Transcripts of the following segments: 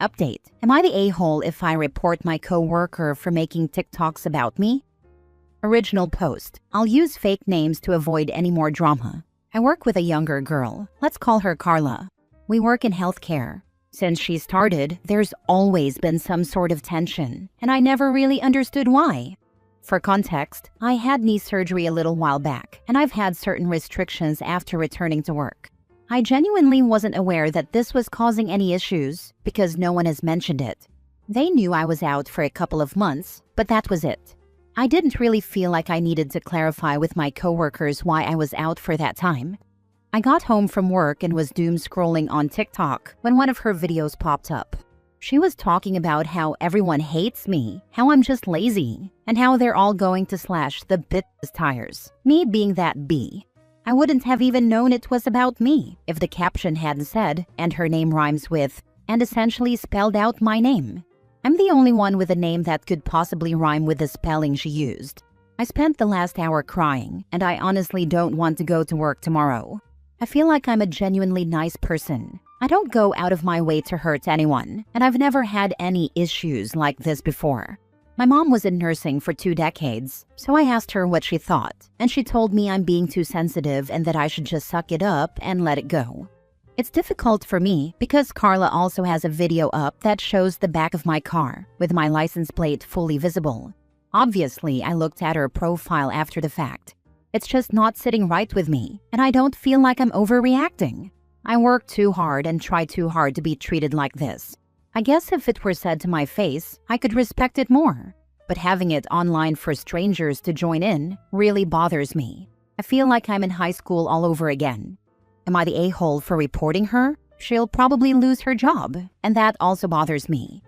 Update. Am I the a-hole if I report my coworker for making TikToks about me? Original post. I'll use fake names to avoid any more drama. I work with a younger girl. Let's call her Carla. We work in healthcare. Since she started, there's always been some sort of tension, and I never really understood why. For context, I had knee surgery a little while back, and I've had certain restrictions after returning to work. I genuinely wasn't aware that this was causing any issues because no one has mentioned it. They knew I was out for a couple of months, but that was it. I didn't really feel like I needed to clarify with my coworkers why I was out for that time. I got home from work and was doom scrolling on TikTok when one of her videos popped up. She was talking about how everyone hates me, how I'm just lazy, and how they're all going to slash the bitch's tires. Me being that B. I wouldn't have even known it was about me if the caption hadn't said, and her name rhymes with, and essentially spelled out my name. I'm the only one with a name that could possibly rhyme with the spelling she used. I spent the last hour crying, and I honestly don't want to go to work tomorrow. I feel like I'm a genuinely nice person. I don't go out of my way to hurt anyone, and I've never had any issues like this before. My mom was in nursing for 2 decades, so I asked her what she thought, and she told me I'm being too sensitive and that I should just suck it up and let it go. It's difficult for me because Carla also has a video up that shows the back of my car, with my license plate fully visible. Obviously, I looked at her profile after the fact. It's just not sitting right with me, and I don't feel like I'm overreacting. I work too hard and try too hard to be treated like this. I guess if it were said to my face, I could respect it more. But having it online for strangers to join in really bothers me. I feel like I'm in high school all over again. Am I the a-hole for reporting her? She'll probably lose her job, and that also bothers me.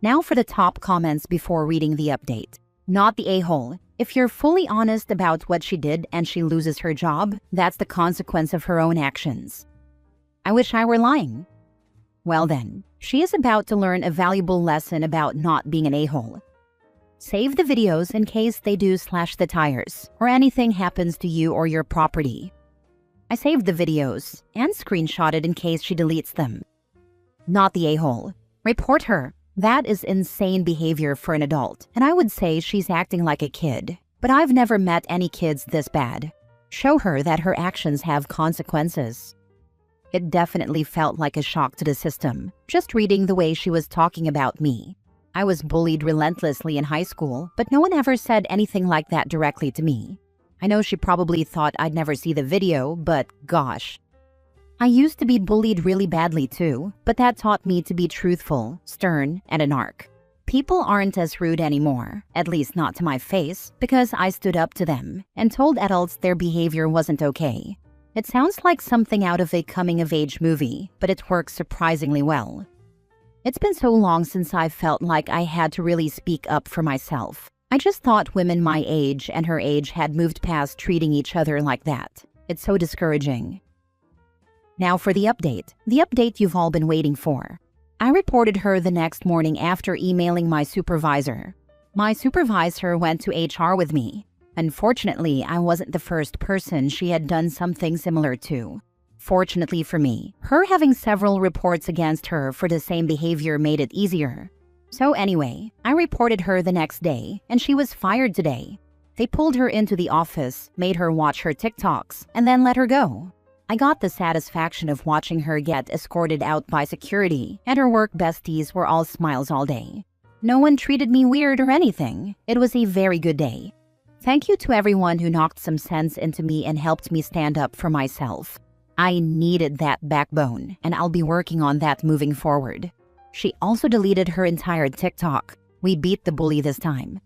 Now for the top comments before reading the update. Not the a-hole. If you're fully honest about what she did and she loses her job, that's the consequence of her own actions. I wish I were lying. Well then, she is about to learn a valuable lesson about not being an a-hole. Save the videos in case they do slash the tires, or anything happens to you or your property. I saved the videos, and screenshotted in case she deletes them. Not the a-hole. Report her. That is insane behavior for an adult, and I would say she's acting like a kid. But I've never met any kids this bad. Show her that her actions have consequences. It definitely felt like a shock to the system, just reading the way she was talking about me. I was bullied relentlessly in high school, but no one ever said anything like that directly to me. I know she probably thought I'd never see the video, but gosh. I used to be bullied really badly too, but that taught me to be truthful, stern, and a narc. People aren't as rude anymore, at least not to my face, because I stood up to them and told adults their behavior wasn't okay. It sounds like something out of a coming-of-age movie, but it works surprisingly well. It's been so long since I felt like I had to really speak up for myself. I just thought women my age and her age had moved past treating each other like that. It's so discouraging. Now for the update you've all been waiting for. I reported her the next morning after emailing my supervisor. My supervisor went to HR with me. Unfortunately, I wasn't the first person she had done something similar to. Fortunately for me, her having several reports against her for the same behavior made it easier. So anyway, I reported her the next day, and she was fired today. They pulled her into the office, made her watch her TikToks, and then let her go. I got the satisfaction of watching her get escorted out by security, and her work besties were all smiles all day. No one treated me weird or anything. It was a very good day. Thank you to everyone who knocked some sense into me and helped me stand up for myself. I needed that backbone, and I'll be working on that moving forward. She also deleted her entire TikTok. We beat the bully this time.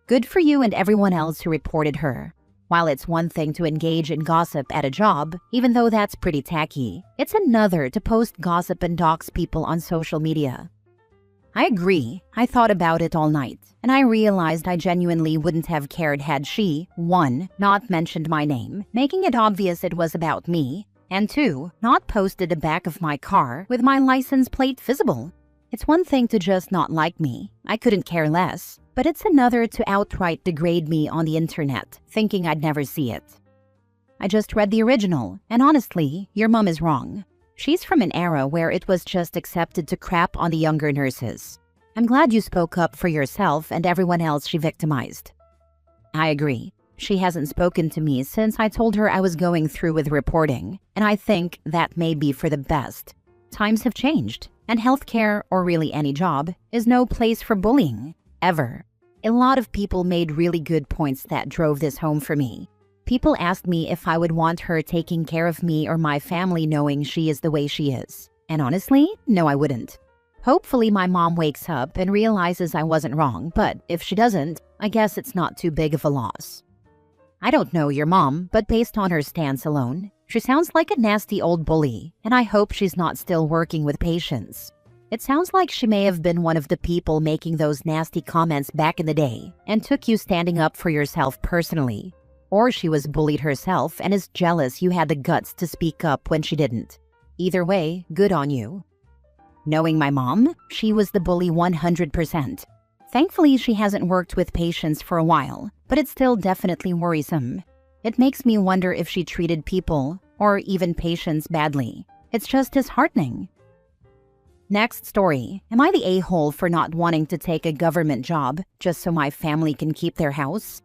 Good for you and everyone else who reported her. While it's one thing to engage in gossip at a job, even though that's pretty tacky, it's another to post gossip and dox people on social media. I agree. I thought about it all night, and I realized I genuinely wouldn't have cared had she, 1, not mentioned my name, making it obvious it was about me, and 2, not posted the back of my car with my license plate visible. It's one thing to just not like me. I couldn't care less. But it's another to outright degrade me on the internet, thinking I'd never see it. I just read the original, and honestly, your mom is wrong. She's from an era where it was just accepted to crap on the younger nurses. I'm glad you spoke up for yourself and everyone else she victimized. I agree. She hasn't spoken to me since I told her I was going through with reporting, and I think that may be for the best. Times have changed, and healthcare, or really any job, is no place for bullying, ever. A lot of people made really good points that drove this home for me. People asked me if I would want her taking care of me or my family knowing she is the way she is. And honestly, no, I wouldn't. Hopefully my mom wakes up and realizes I wasn't wrong, but if she doesn't, I guess it's not too big of a loss. I don't know your mom, but based on her stance alone, she sounds like a nasty old bully, and I hope she's not still working with patients. It sounds like she may have been one of the people making those nasty comments back in the day and took you standing up for yourself personally. Or she was bullied herself and is jealous you had the guts to speak up when she didn't. Either way, good on you. Knowing my mom, she was the bully 100%. Thankfully, she hasn't worked with patients for a while, but it's still definitely worrisome. It makes me wonder if she treated people, or even patients, badly. It's just disheartening. Next story. Am I the a-hole for not wanting to take a government job just so my family can keep their house?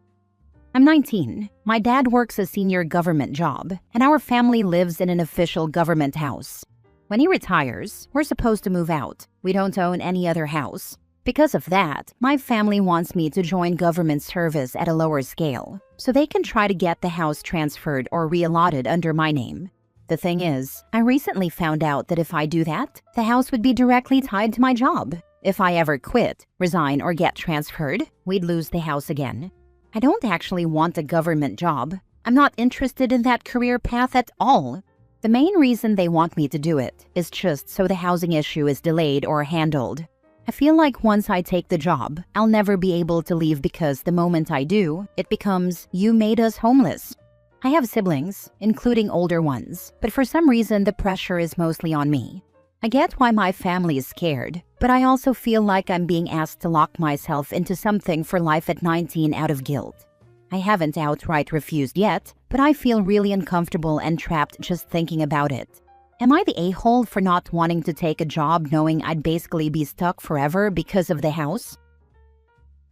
I'm 19. My dad works a senior government job, and our family lives in an official government house. When he retires, we're supposed to move out. We don't own any other house. Because of that, my family wants me to join government service at a lower scale, so they can try to get the house transferred or reallotted under my name. The thing is, I recently found out that if I do that, the house would be directly tied to my job. If I ever quit, resign, or get transferred, we'd lose the house again. I don't actually want a government job. I'm not interested in that career path at all. The main reason they want me to do it is just so the housing issue is delayed or handled. I feel like once I take the job, I'll never be able to leave because the moment I do, it becomes, you made us homeless. I have siblings, including older ones, but for some reason the pressure is mostly on me. I get why my family is scared, but I also feel like I'm being asked to lock myself into something for life at 19 out of guilt. I haven't outright refused yet, but I feel really uncomfortable and trapped just thinking about it. Am I the a-hole for not wanting to take a job knowing I'd basically be stuck forever because of the house?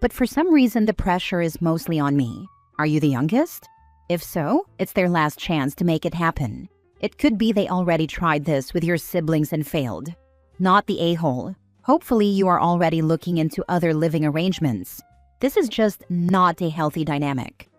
But for some reason the pressure is mostly on me. Are you the youngest? If so, it's their last chance to make it happen. It could be they already tried this with your siblings and failed. Not the a-hole. Hopefully you are already looking into other living arrangements. This is just not a healthy dynamic.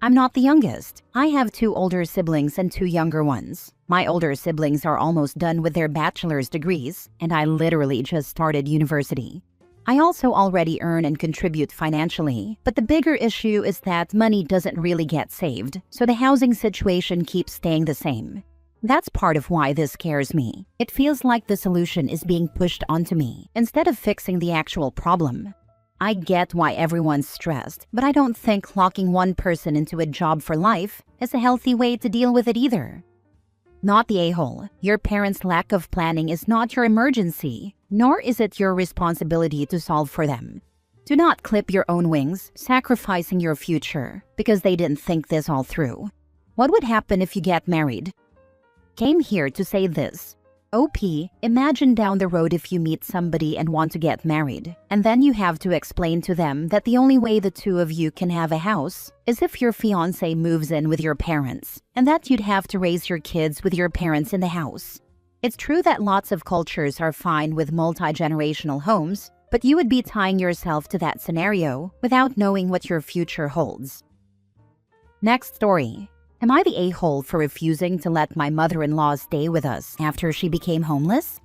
I'm not the youngest. I have 2 older siblings and 2 younger ones. My older siblings are almost done with their bachelor's degrees, and I literally just started university. I also already earn and contribute financially, but the bigger issue is that money doesn't really get saved, so the housing situation keeps staying the same. That's part of why this scares me. It feels like the solution is being pushed onto me, instead of fixing the actual problem. I get why everyone's stressed, but I don't think locking one person into a job for life is a healthy way to deal with it either. Not the a-hole. Your parents' lack of planning is not your emergency, nor is it your responsibility to solve for them. Do not clip your own wings, sacrificing your future, because they didn't think this all through. What would happen if you get married? Came here to say this. OP, imagine down the road if you meet somebody and want to get married, and then you have to explain to them that the only way the 2 of you can have a house is if your fiancé moves in with your parents, and that you'd have to raise your kids with your parents in the house. It's true that lots of cultures are fine with multi-generational homes, but you would be tying yourself to that scenario without knowing what your future holds. Next story. Am I the a-hole for refusing to let my mother-in-law stay with us after she became homeless?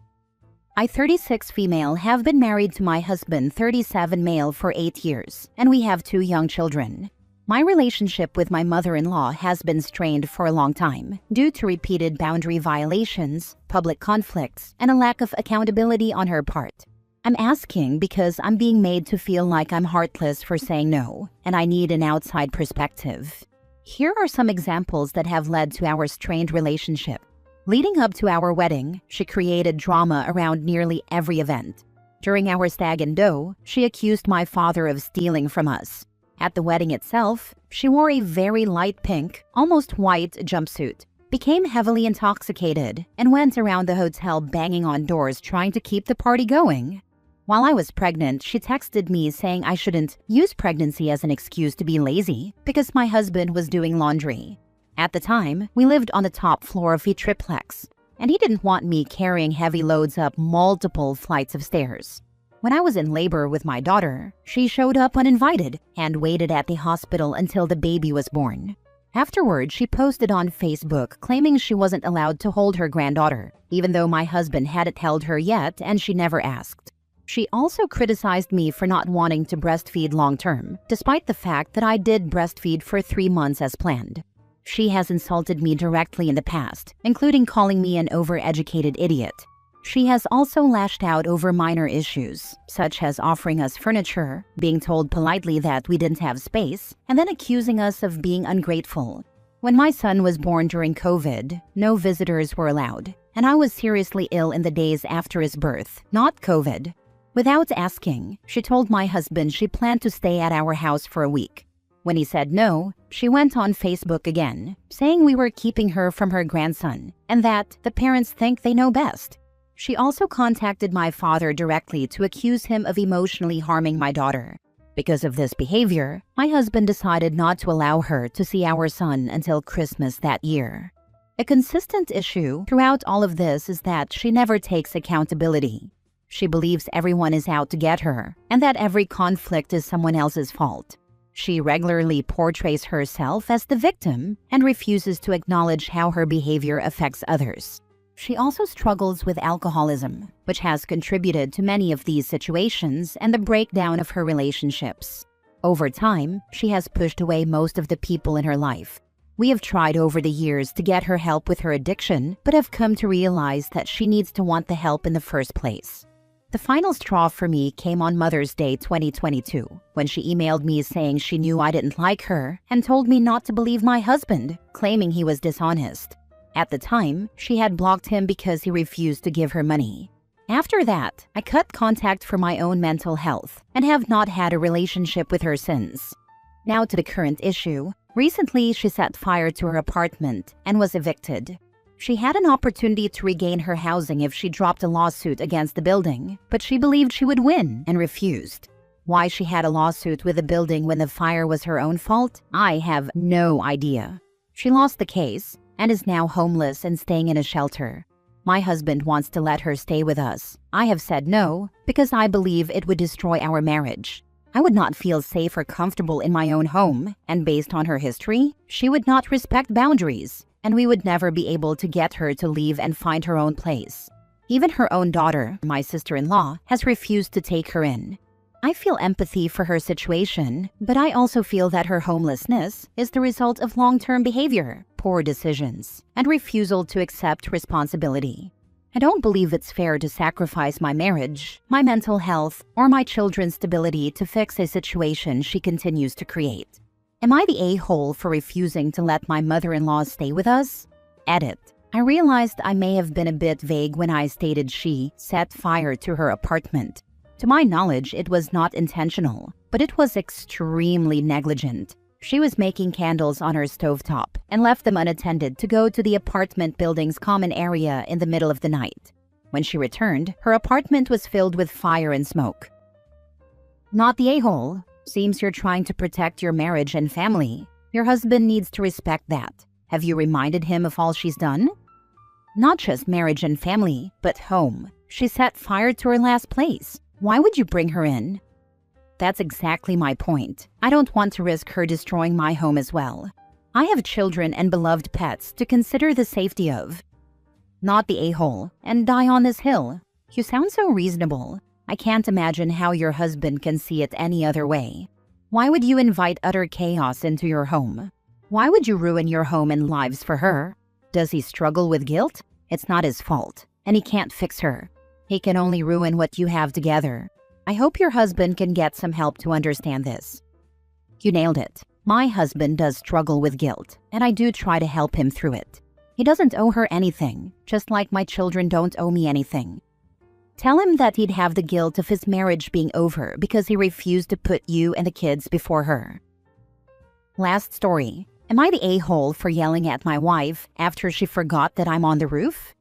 I, 36 female, have been married to my husband, 37 male, for 8 years, and we have 2 young children. My relationship with my mother-in-law has been strained for a long time due to repeated boundary violations, public conflicts, and a lack of accountability on her part. I'm asking because I'm being made to feel like I'm heartless for saying no, and I need an outside perspective. Here are some examples that have led to our strained relationship. Leading up to our wedding, she created drama around nearly every event. During our stag and doe, she accused my father of stealing from us. At the wedding itself, she wore a very light pink, almost white jumpsuit. became heavily intoxicated, and went around the hotel banging on doors trying to keep the party going. While I was pregnant, she texted me saying I shouldn't use pregnancy as an excuse to be lazy because my husband was doing laundry. At the time, we lived on the top floor of a triplex, and he didn't want me carrying heavy loads up multiple flights of stairs. When I was in labor with my daughter, she showed up uninvited and waited at the hospital until the baby was born. Afterward, she posted on Facebook claiming she wasn't allowed to hold her granddaughter, even though my husband hadn't held her yet and she never asked. She also criticized me for not wanting to breastfeed long-term, despite the fact that I did breastfeed for 3 months as planned. She has insulted me directly in the past, including calling me an overeducated idiot. She has also lashed out over minor issues, such as offering us furniture, being told politely that we didn't have space, and then accusing us of being ungrateful. When my son was born during COVID, no visitors were allowed, and I was seriously ill in the days after his birth, not COVID. Without asking, she told my husband she planned to stay at our house for a week. When he said no, she went on Facebook again, saying we were keeping her from her grandson and that the parents think they know best. She also contacted my father directly to accuse him of emotionally harming my daughter. Because of this behavior, my husband decided not to allow her to see our son until Christmas that year. A consistent issue throughout all of this is that she never takes accountability. She believes everyone is out to get her, and that every conflict is someone else's fault. She regularly portrays herself as the victim and refuses to acknowledge how her behavior affects others. She also struggles with alcoholism, which has contributed to many of these situations and the breakdown of her relationships. Over time, she has pushed away most of the people in her life. We have tried over the years to get her help with her addiction, but have come to realize that she needs to want the help in the first place. The final straw for me came on Mother's Day 2022, when she emailed me saying she knew I didn't like her and told me not to believe my husband, claiming he was dishonest. At the time, she had blocked him because he refused to give her money. After that, I cut contact for my own mental health and have not had a relationship with her since. Now to the current issue. Recently, she set fire to her apartment and was evicted. She had an opportunity to regain her housing if she dropped a lawsuit against the building, but she believed she would win and refused. Why she had a lawsuit with the building when the fire was her own fault, I have no idea. She lost the case and is now homeless and staying in a shelter. My husband wants to let her stay with us. I have said no because I believe it would destroy our marriage. I would not feel safe or comfortable in my own home, and based on her history, she would not respect boundaries, and we would never be able to get her to leave and find her own place. Even her own daughter, my sister-in-law, has refused to take her in. I feel empathy for her situation, but I also feel that her homelessness is the result of long-term behavior, poor decisions, and refusal to accept responsibility. I don't believe it's fair to sacrifice my marriage, my mental health, or my children's stability to fix a situation she continues to create. Am I the a-hole for refusing to let my mother-in-law stay with us? Edit. I realized I may have been a bit vague when I stated she set fire to her apartment. To my knowledge, it was not intentional, but it was extremely negligent. She was making candles on her stovetop and left them unattended to go to the apartment building's common area in the middle of the night. When she returned, her apartment was filled with fire and smoke. Not the a-hole. Seems you're trying to protect your marriage and family. Your husband needs to respect that. Have you reminded him of all she's done? Not just marriage and family, but home. She set fire to her last place. Why would you bring her in? That's exactly my point. I don't want to risk her destroying my home as well. I have children and beloved pets to consider the safety of. Not the a-hole, and die on this hill. You sound so reasonable. I can't imagine how your husband can see it any other way. Why would you invite utter chaos into your home? Why would you ruin your home and lives for her? Does he struggle with guilt? It's not his fault, and he can't fix her. He can only ruin what you have together. I hope your husband can get some help to understand this. You nailed it. My husband does struggle with guilt, and I do try to help him through it. He doesn't owe her anything, just like my children don't owe me anything. Tell him that he'd have the guilt of his marriage being over because he refused to put you and the kids before her. Last story. Am I the a-hole for yelling at my wife after she forgot that I'm on the roof?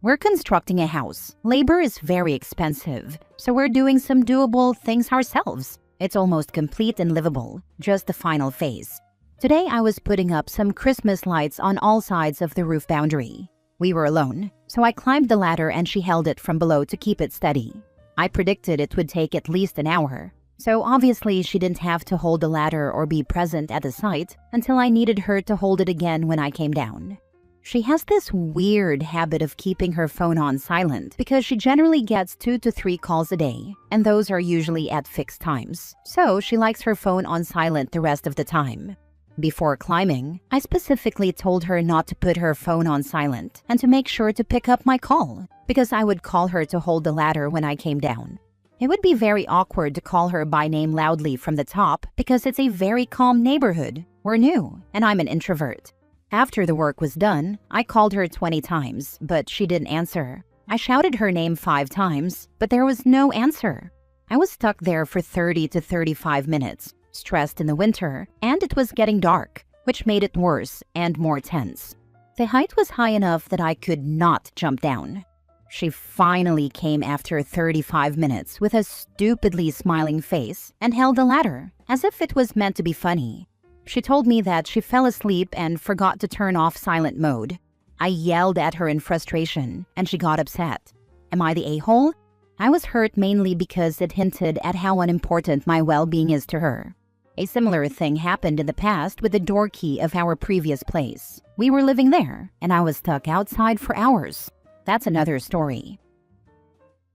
We're constructing a house. Labor is very expensive, so we're doing some doable things ourselves. It's almost complete and livable, just the final phase. Today I was putting up some Christmas lights on all sides of the roof boundary. We were alone, so I climbed the ladder and she held it from below to keep it steady. I predicted it would take at least an hour, so obviously she didn't have to hold the ladder or be present at the site until I needed her to hold it again when I came down. She has this weird habit of keeping her phone on silent because she generally gets 2 to 3 calls a day, and those are usually at fixed times, so she likes her phone on silent the rest of the time. Before climbing, I specifically told her not to put her phone on silent and to make sure to pick up my call, because I would call her to hold the ladder when I came down. It would be very awkward to call her by name loudly from the top because it's a very calm neighborhood. We're new, and I'm an introvert. After the work was done, I called her 20 times, but she didn't answer. I shouted her name 5 times, but there was no answer. I was stuck there for 30 to 35 minutes, stressed in the winter, and it was getting dark, which made it worse and more tense. The height was high enough that I could not jump down. She finally came after 35 minutes with a stupidly smiling face and held the ladder, as if it was meant to be funny. She told me that she fell asleep and forgot to turn off silent mode. I yelled at her in frustration, and she got upset. Am I the a-hole? I was hurt mainly because it hinted at how unimportant my well-being is to her. A similar thing happened in the past with the door key of our previous place. We were living there, and I was stuck outside for hours. That's another story.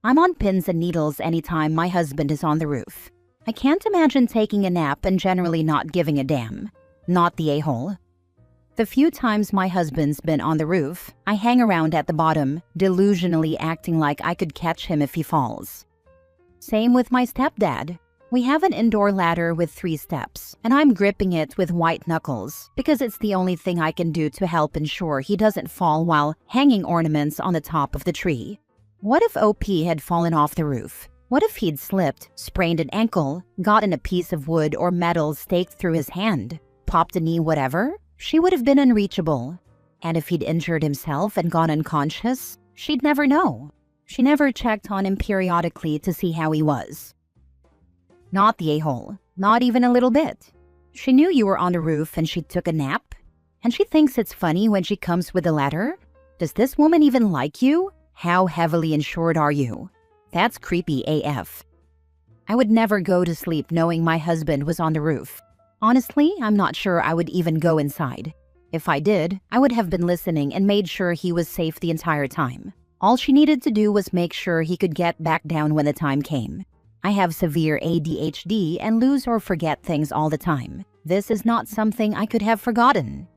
I'm on pins and needles anytime my husband is on the roof. I can't imagine taking a nap and generally not giving a damn. Not the a-hole. The few times my husband's been on the roof, I hang around at the bottom, delusionally acting like I could catch him if he falls. Same with my stepdad. We have an indoor ladder with 3 steps, and I'm gripping it with white knuckles because it's the only thing I can do to help ensure he doesn't fall while hanging ornaments on the top of the tree. What if OP had fallen off the roof? What if he'd slipped, sprained an ankle, gotten a piece of wood or metal staked through his hand, popped a knee, whatever? She would have been unreachable. And if he'd injured himself and gone unconscious, she'd never know. She never checked on him periodically to see how he was. Not the a-hole. Not even a little bit. She knew you were on the roof and she took a nap? And she thinks it's funny when she comes with a ladder? Does this woman even like you? How heavily insured are you? That's creepy AF. I would never go to sleep knowing my husband was on the roof. Honestly, I'm not sure I would even go inside. If I did, I would have been listening and made sure he was safe the entire time. All she needed to do was make sure he could get back down when the time came. I have severe ADHD and lose or forget things all the time. This is not something I could have forgotten.